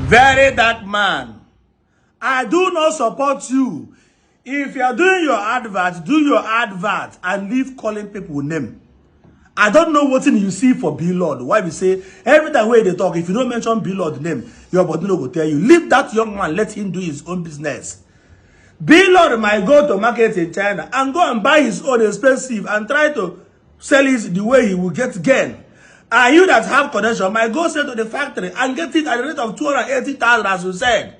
Very dark man. I do not support you. If you are doing your advert, do your advert and leave calling people name. I don't know what you see for B-Lord. Why we say every time when they talk, if you don't mention B-Lord name, your body no go tell you. Leave that young man, let him do his own business. B-Lord might go to market in China and go and buy his own expensive and try to sell it the way he will get gain. And you that have connection might go straight to the factory and get it at the rate of 280,000 as you said.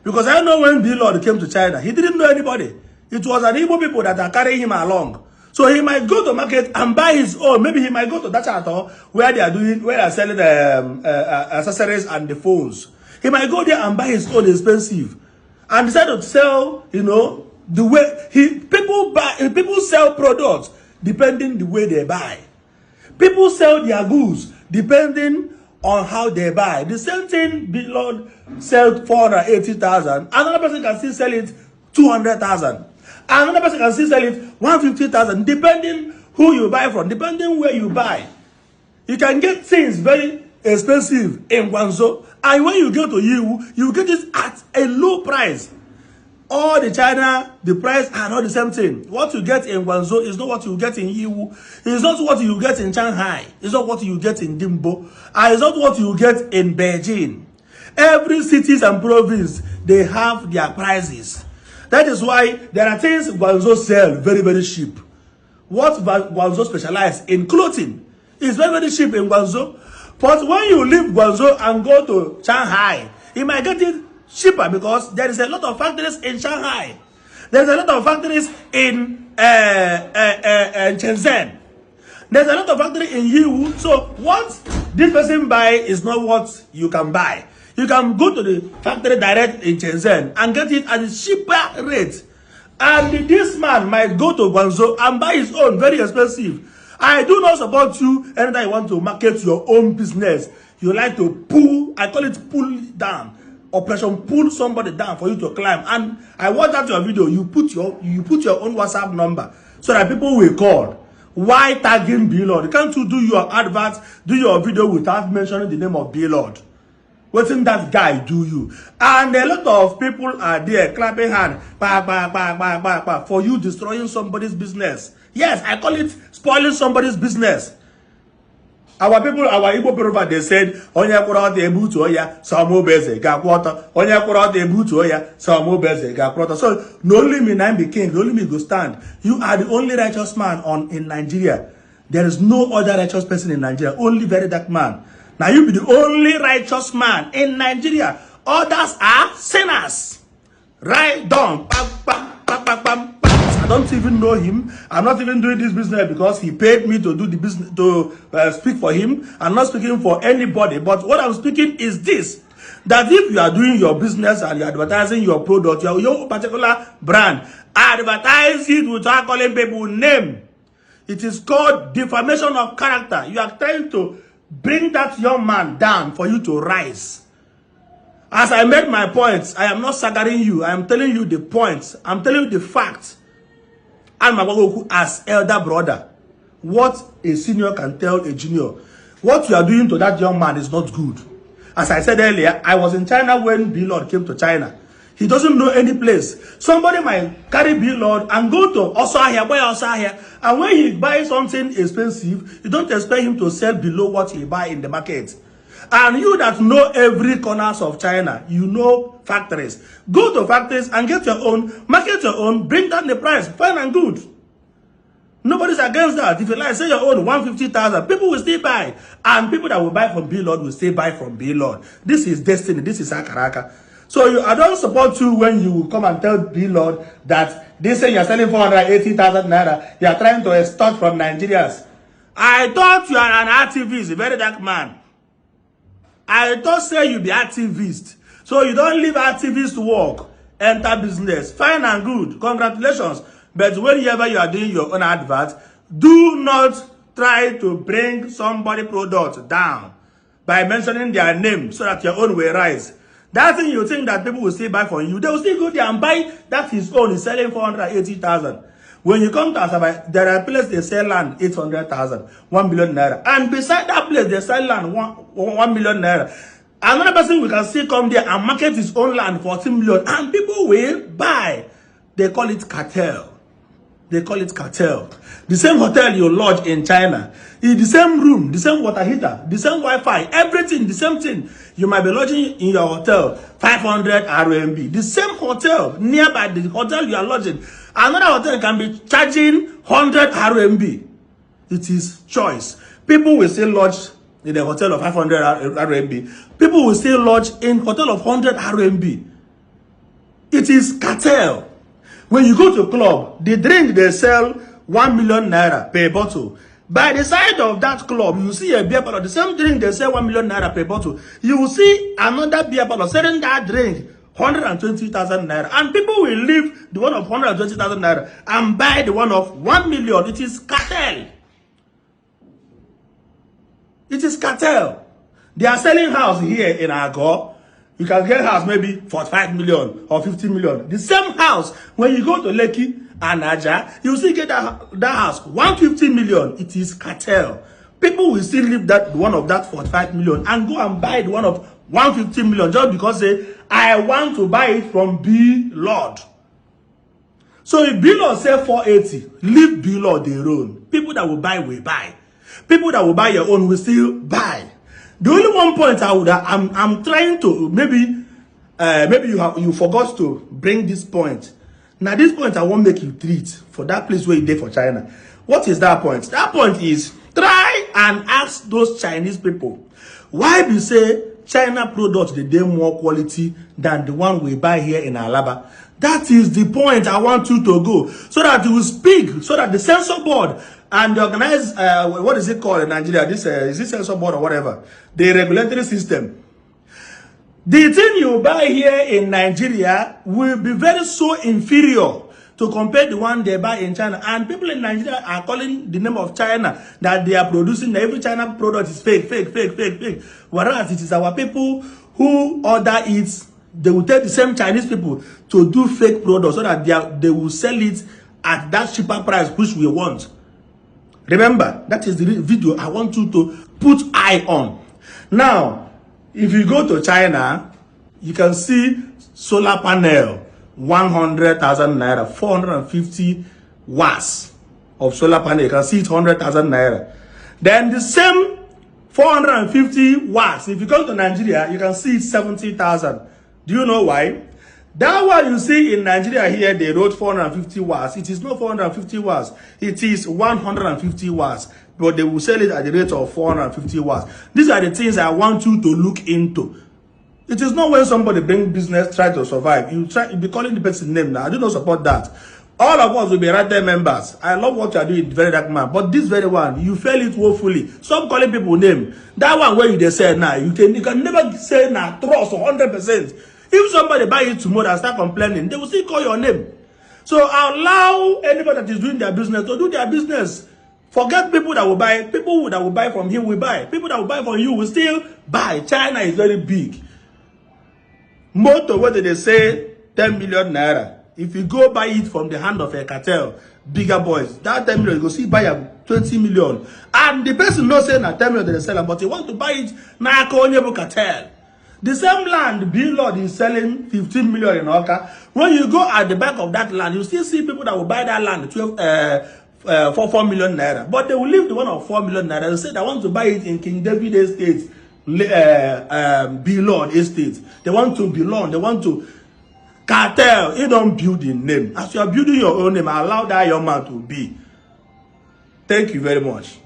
Because I know when B-Lord came to China, he didn't know anybody. It was an Igbo people that are carrying him along. So he might go to market and buy his own. Maybe he might go to that chateau where they are selling accessories and the phones. He might go there and buy his own expensive, and decide to sell. You know the way people sell products depending the way they buy. People sell their goods depending on how they buy. The same thing, B-Lord sells 480,000. Another person can still sell it 200,000. Another person can still sell it 150,000, depending who you buy from, depending where you buy. You can get things very expensive in Guangzhou, and when you go to Yiwu, you get it at a low price. All the China, the price are not the same thing. What you get in Guangzhou is not what you get in Yiwu. It's not what you get in Shanghai. It's not what you get in Dimbo. And it's not what you get in Beijing. Every cities and province, they have their prices. That is why there are things Guangzhou sell very, very cheap. What Guangzhou specializes in clothing is very, very cheap in Guangzhou. But when you leave Guangzhou and go to Shanghai, you might get it cheaper because there is a lot of factories in Shanghai. There's a lot of factories in Shenzhen. There's a lot of factories in Yiwu. So what this person buy is not what you can buy. You can go to the factory direct in Shenzhen and get it at a cheaper rate. And this man might go to Guangzhou and buy his own very expensive. I do not support you anytime you want to market your own business. You like to pull, I call it pull down. Operation pull somebody down for you to climb. And I watched that your video, you put your own WhatsApp number so that people will call. Why tagging B-Lord? Can't you do your advert, do your video without mentioning the name of B-Lord? What in that guy do you? And a lot of people are there clapping hand for you destroying somebody's business. Yes, I call it spoiling somebody's business. Our people, our Igbo proverb, they said, "Onya kurata ebutu oya, samo beze gakwota. Onya kurata ebutu oya, samo beze gakwota." So, no only me nine be king, no only me go stand. You are the only righteous man in Nigeria. There is no other righteous person in Nigeria. Only very dark man. Now you be the only righteous man in Nigeria. Others are sinners. Right down. I don't even know him. I'm not even doing this business because he paid me to do the business, to speak for him. I'm not speaking for anybody. But what I'm speaking is this. That if you are doing your business and you're advertising your product, your particular brand, advertise it without calling people name. It is called defamation of character. You are trying to bring that young man down for you to rise. As I made my points, I am not sagaring you. I am telling you the points. I'm telling you the facts. And Mabagoku as elder brother. What a senior can tell a junior. What you are doing to that young man is not good. As I said earlier, I was in China when B-Lord came to China. He doesn't know any place. Somebody might carry B-Lord and go to Osahia, buy Osahia. And when he buys something expensive, you don't expect him to sell below what he buy in the market. And you that know every corners of China, you know factories. Go to factories and get your own, market your own, bring down the price, fine and good. Nobody's against that. If you like, say your own 150,000, people will still buy. And people that will buy from B-Lord will still buy from B-Lord. This is destiny. This is Akaraka. So I don't support you when you come and tell B-Lord that they say you're selling 480,000 naira. You're trying to extort from Nigerians. I thought you are an activist, a very dark man. I thought say you be activist. So you don't leave activist work, enter business. Fine and good. Congratulations. But whenever you are doing your own advert, do not try to bring somebody product down by mentioning their name so that your own will rise. That thing you think that people will still buy from you, they will still go there and buy that his own is selling 480,000. When you come to Asaba, there are places they sell land 800,000, 1 million naira. And beside that place, they sell land 1 million naira. Another person we can still come there and market his own land for 14 million, and people will buy. They call it cartel. They call it cartel. The same hotel you lodge in China, in the same room, the same water heater, the same Wi-Fi, everything, the same thing. You might be lodging in your hotel 500 RMB. The same hotel nearby the hotel you are lodging, another hotel can be charging 100 RMB. It is choice. People will still lodge in a hotel of 500 RMB. People will still lodge in hotel of 100 RMB. It is cartel. When you go to club, the drink they sell 1 million naira per bottle. By the side of that club, you see a beer parlor. The same drink they sell 1 million naira per bottle. You will see another beer parlor selling that drink 120,000 naira. And people will leave the one of 120,000 naira and buy the one of 1 million. It is cartel. It is cartel. They are selling house here in Agor. You can get house maybe 45 million or 50 million. The same house, when you go to Lekki and Aja, you still get that house 150 million. It is cartel. People will still leave that one of that 45 million and go and buy the one of 150 million just because say, I want to buy it from B Lord. So if B Lord say 480, leave B Lord their own. People that will buy. People that will buy your own will still buy. The only one point I'm trying to maybe you forgot to bring this point. Now this point I won't make you treat for that place where you did for China. What is that point? That point is try and ask those Chinese people why we say China products they more quality than the one we buy here in Alaba. That is the point I want you to go so that you will speak, so that the censor board and the organized, what is it called in Nigeria? This is it censor board or whatever? The regulatory system. The thing you buy here in Nigeria will be very so inferior to compare the one they buy in China. And people in Nigeria are calling the name of China that they are producing. Every China product is fake. Whereas it is our people who order it. They will take the same Chinese people to do fake products so that they will sell it at that cheaper price which we want. Remember, that is the video I want you to put eye on. Now, if you go to China, you can see solar panel, 100,000 naira, 450 watts of solar panel. You can see it 100,000 naira. Then the same 450 watts, if you go to Nigeria, you can see it 70,000. Do you know why? That one you see in Nigeria here, they wrote 450 watts. It is not 450 watts. It is 150 watts. But they will sell it at the rate of 450 watts. These are the things I want you to look into. It is not when somebody bring business, try to survive. You be calling the person's name now. I do not support that. All of us will be right there members. I love what you are doing, very dark man. But this very one, you fail it woefully. Stop calling people name. That one where you say now, you can never say now, trust 100%. If somebody buy it tomorrow and start complaining, they will still call your name. So allow anybody that is doing their business to do their business. Forget people that will buy. People that will buy from him will buy. People that will buy from you will still buy. China is very big. Motor, what did they say? 10 million naira. If you go buy it from the hand of a cartel, bigger boys, that 10 million, you go see buy a 20 million. And the person not saying that 10 million they sell, but he want to buy it now cartel. The same land, B-Lord is selling 15 million in Oka. When you go at the back of that land, you still see people that will buy that land for 4 million naira. But they will leave the one of 4 million naira. They say they want to buy it in King David Estate, B-Lord Estate. They want to belong. They want to cartel. You don't build the name. As you are building your own name, allow that young man to be. Thank you very much.